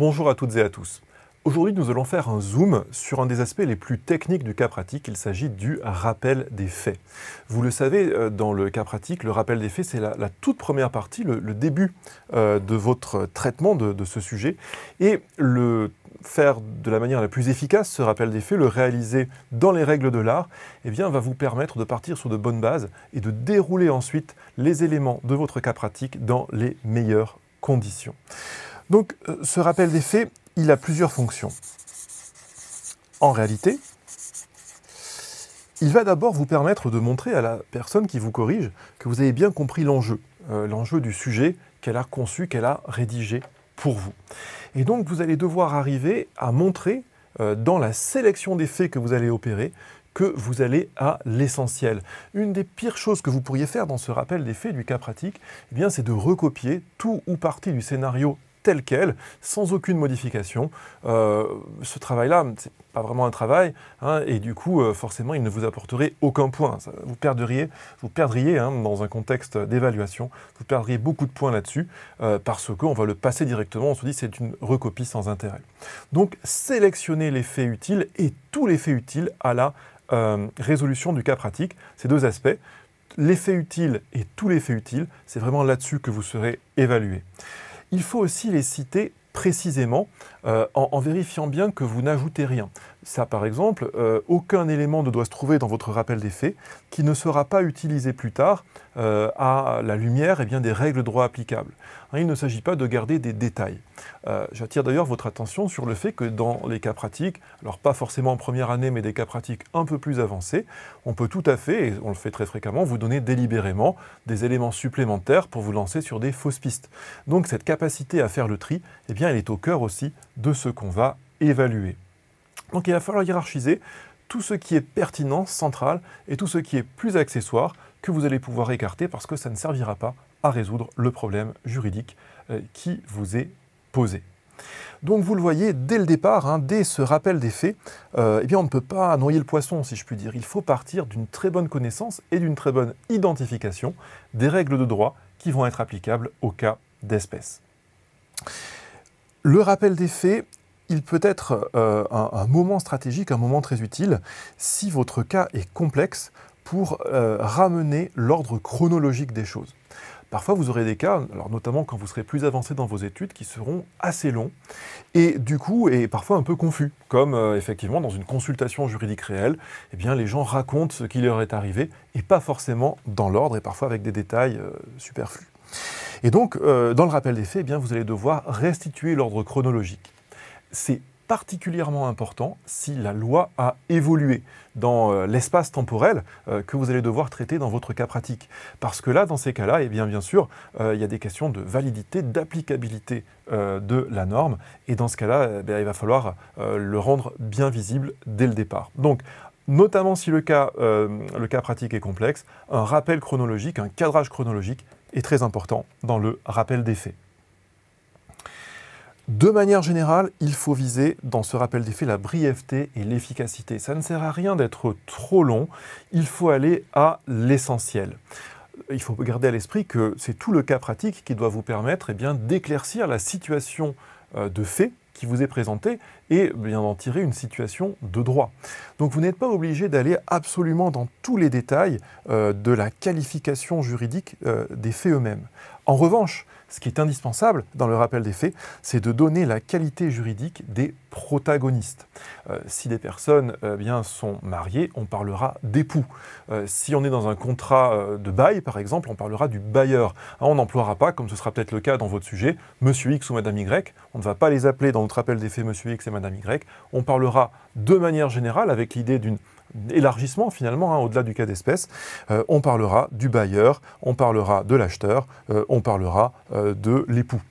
Bonjour à toutes et à tous. Aujourd'hui, nous allons faire un zoom sur un des aspects les plus techniques du cas pratique. Il s'agit du rappel des faits. Vous le savez, dans le cas pratique, le rappel des faits, c'est la toute première partie, le début de votre traitement de ce sujet. Et le faire de la manière la plus efficace, ce rappel des faits, le réaliser dans les règles de l'art, eh bien, va vous permettre de partir sur de bonnes bases et de dérouler ensuite les éléments de votre cas pratique dans les meilleures conditions. Donc, ce rappel des faits, il a plusieurs fonctions. En réalité, il va d'abord vous permettre de montrer à la personne qui vous corrige que vous avez bien compris l'enjeu du sujet qu'elle a conçu, qu'elle a rédigé pour vous. Et donc, vous allez devoir arriver à montrer, dans la sélection des faits que vous allez opérer, que vous allez à l'essentiel. Une des pires choses que vous pourriez faire dans ce rappel des faits du cas pratique, eh bien, c'est de recopier tout ou partie du scénario tel quel, sans aucune modification. Ce travail-là, c'est pas vraiment un travail, hein, et du coup, forcément, il ne vous apporterait aucun point. Vous perdriez dans un contexte d'évaluation, vous perdriez beaucoup de points là-dessus, parce qu'on va le passer directement, on se dit c'est une recopie sans intérêt. Donc, sélectionnez les faits utiles et tous les faits utiles à la résolution du cas pratique, ces deux aspects. Les faits utiles et tous les faits utiles, c'est vraiment là-dessus que vous serez évalué. Il faut aussi les citer précisément en vérifiant bien que vous n'ajoutez rien. Ça, par exemple, aucun élément ne doit se trouver dans votre rappel des faits qui ne sera pas utilisé plus tard à la lumière des règles de droit applicables. Hein, il ne s'agit pas de garder des détails. J'attire d'ailleurs votre attention sur le fait que dans les cas pratiques, alors pas forcément en première année, mais des cas pratiques un peu plus avancés, on peut tout à fait, et on le fait très fréquemment, vous donner délibérément des éléments supplémentaires pour vous lancer sur des fausses pistes. Donc cette capacité à faire le tri, eh bien, elle est au cœur aussi de ce qu'on va évaluer. Donc il va falloir hiérarchiser tout ce qui est pertinent, central, et tout ce qui est plus accessoire que vous allez pouvoir écarter parce que ça ne servira pas à résoudre le problème juridique qui vous est posé. Donc vous le voyez, dès le départ, dès ce rappel des faits, eh bien on ne peut pas noyer le poisson, si je puis dire. Il faut partir d'une très bonne connaissance et d'une très bonne identification des règles de droit qui vont être applicables au cas d'espèce. Le rappel des faits, il peut être un moment stratégique, un moment très utile, si votre cas est complexe pour ramener l'ordre chronologique des choses. Parfois, vous aurez des cas, alors notamment quand vous serez plus avancé dans vos études, qui seront assez longs et du coup, et parfois un peu confus, comme effectivement dans une consultation juridique réelle, eh bien, les gens racontent ce qui leur est arrivé et pas forcément dans l'ordre et parfois avec des détails superflus. Et donc, dans le rappel des faits, eh bien, vous allez devoir restituer l'ordre chronologique. C'est particulièrement important si la loi a évolué dans l'espace temporel que vous allez devoir traiter dans votre cas pratique. Parce que là, dans ces cas-là, eh bien sûr, il y a des questions de validité, d'applicabilité de la norme. Et dans ce cas-là, il va falloir le rendre bien visible dès le départ. Donc, notamment si le cas pratique est complexe, un rappel chronologique, un cadrage chronologique est très important dans le rappel des faits. De manière générale, il faut viser dans ce rappel des faits la brièveté et l'efficacité. Ça ne sert à rien d'être trop long, il faut aller à l'essentiel. Il faut garder à l'esprit que c'est tout le cas pratique qui doit vous permettre d'éclaircir la situation de fait qui vous est présentée et bien d'en tirer une situation de droit. Donc vous n'êtes pas obligé d'aller absolument dans tous les détails de la qualification juridique des faits eux-mêmes. En revanche, ce qui est indispensable dans le rappel des faits, c'est de donner la qualité juridique des protagonistes. Si des personnes sont mariées, on parlera d'époux. Si on est dans un contrat de bail, par exemple, on parlera du bailleur. On n'emploiera pas, comme ce sera peut-être le cas dans votre sujet, Monsieur X ou Madame Y. On ne va pas les appeler dans notre rappel des faits Monsieur X et Madame Y. On parlera de manière générale, avec l'idée d'un élargissement finalement, au-delà du cas d'espèce, on parlera du bailleur, on parlera de l'acheteur, on parlera de l'époux.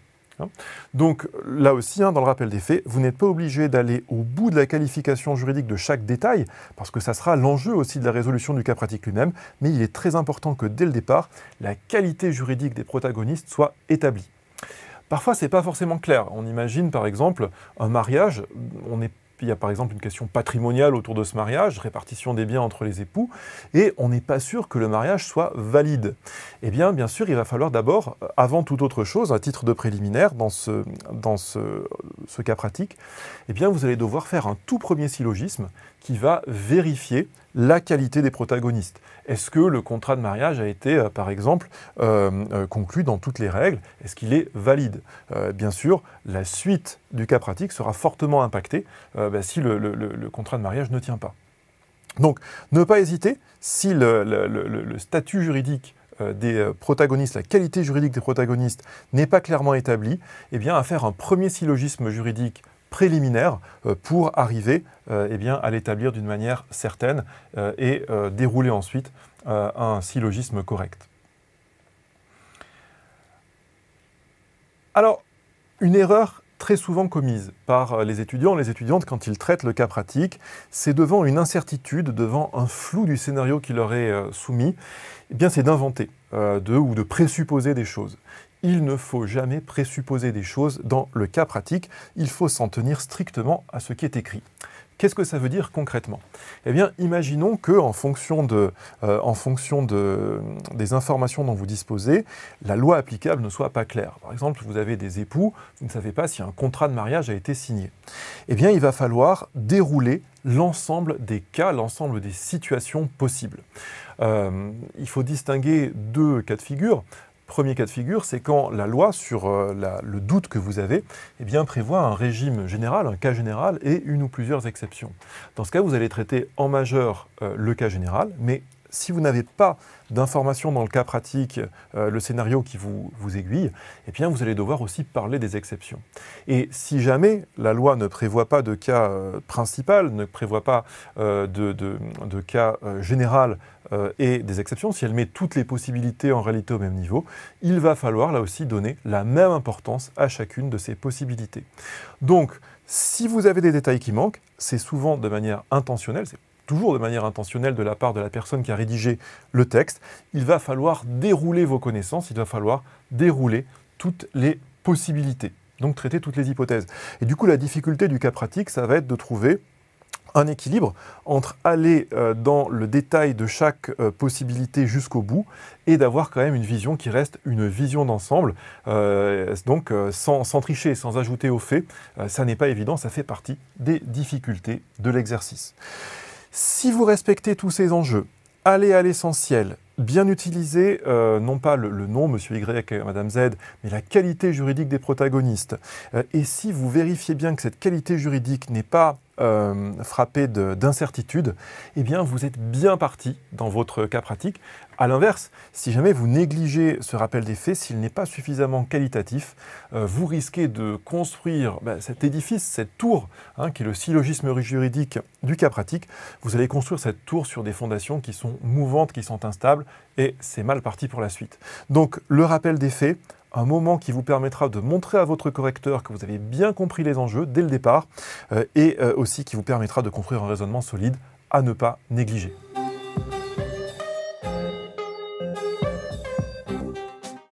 Donc là aussi, dans le rappel des faits, vous n'êtes pas obligé d'aller au bout de la qualification juridique de chaque détail, parce que ça sera l'enjeu aussi de la résolution du cas pratique lui-même, mais il est très important que dès le départ, la qualité juridique des protagonistes soit établie. Parfois, ce n'est pas forcément clair. On imagine, par exemple, un mariage, on n'est il y a par exemple une question patrimoniale autour de ce mariage, répartition des biens entre les époux, et on n'est pas sûr que le mariage soit valide. Eh bien, bien sûr, il va falloir d'abord, avant toute autre chose, à titre de préliminaire, dans ce cas pratique, eh bien, vous allez devoir faire un tout premier syllogisme qui va vérifier la qualité des protagonistes. Est-ce que le contrat de mariage a été, par exemple, conclu dans toutes les règles? Est-ce qu'il est valide? Bien sûr, la suite du cas pratique sera fortement impactée si le contrat de mariage ne tient pas. Donc, ne pas hésiter, si le statut juridique des protagonistes, la qualité juridique des protagonistes n'est pas clairement établie, eh bien, à faire un premier syllogisme juridique préliminaire pour arriver à l'établir d'une manière certaine et dérouler ensuite un syllogisme correct. Alors, une erreur très souvent commise par les étudiants, les étudiantes quand ils traitent le cas pratique, c'est devant une incertitude, devant un flou du scénario qui leur est soumis, eh bien c'est d'inventer ou de présupposer des choses. Il ne faut jamais présupposer des choses dans le cas pratique, il faut s'en tenir strictement à ce qui est écrit. Qu'est-ce que ça veut dire concrètement? Eh bien, imaginons qu'en fonction des informations dont vous disposez, la loi applicable ne soit pas claire. Par exemple, vous avez des époux, vous ne savez pas si un contrat de mariage a été signé. Eh bien, il va falloir dérouler l'ensemble des cas, l'ensemble des situations possibles. Il faut distinguer deux cas de figure. Premier cas de figure, c'est quand la loi, sur le doute que vous avez, eh bien, prévoit un régime général, un cas général et une ou plusieurs exceptions. Dans ce cas, vous allez traiter en majeur le cas général, mais si vous n'avez pas d'informations dans le cas pratique, le scénario qui vous aiguille, eh bien, vous allez devoir aussi parler des exceptions. Et si jamais la loi ne prévoit pas de cas principal, ne prévoit pas de cas général et des exceptions, si elle met toutes les possibilités en réalité au même niveau, il va falloir là aussi donner la même importance à chacune de ces possibilités. Donc, si vous avez des détails qui manquent, c'est souvent de manière intentionnelle, c'est toujours de manière intentionnelle de la part de la personne qui a rédigé le texte, il va falloir dérouler vos connaissances, il va falloir dérouler toutes les possibilités, donc traiter toutes les hypothèses. Et du coup, la difficulté du cas pratique, ça va être de trouver un équilibre entre aller dans le détail de chaque possibilité jusqu'au bout et d'avoir quand même une vision qui reste une vision d'ensemble, donc sans tricher, sans ajouter aux faits. Ça n'est pas évident, ça fait partie des difficultés de l'exercice. Si vous respectez tous ces enjeux, allez à l'essentiel, bien utiliser non pas le nom, Monsieur Y et Madame Z, mais la qualité juridique des protagonistes. Et si vous vérifiez bien que cette qualité juridique n'est pas frappée d'incertitude, eh bien vous êtes bien parti dans votre cas pratique. A l'inverse, si jamais vous négligez ce rappel des faits, s'il n'est pas suffisamment qualitatif, vous risquez de construire cet édifice, cette tour, qui est le syllogisme juridique du cas pratique. Vous allez construire cette tour sur des fondations qui sont mouvantes, qui sont instables, et c'est mal parti pour la suite. Donc le rappel des faits, un moment qui vous permettra de montrer à votre correcteur que vous avez bien compris les enjeux dès le départ, et aussi qui vous permettra de construire un raisonnement solide à ne pas négliger.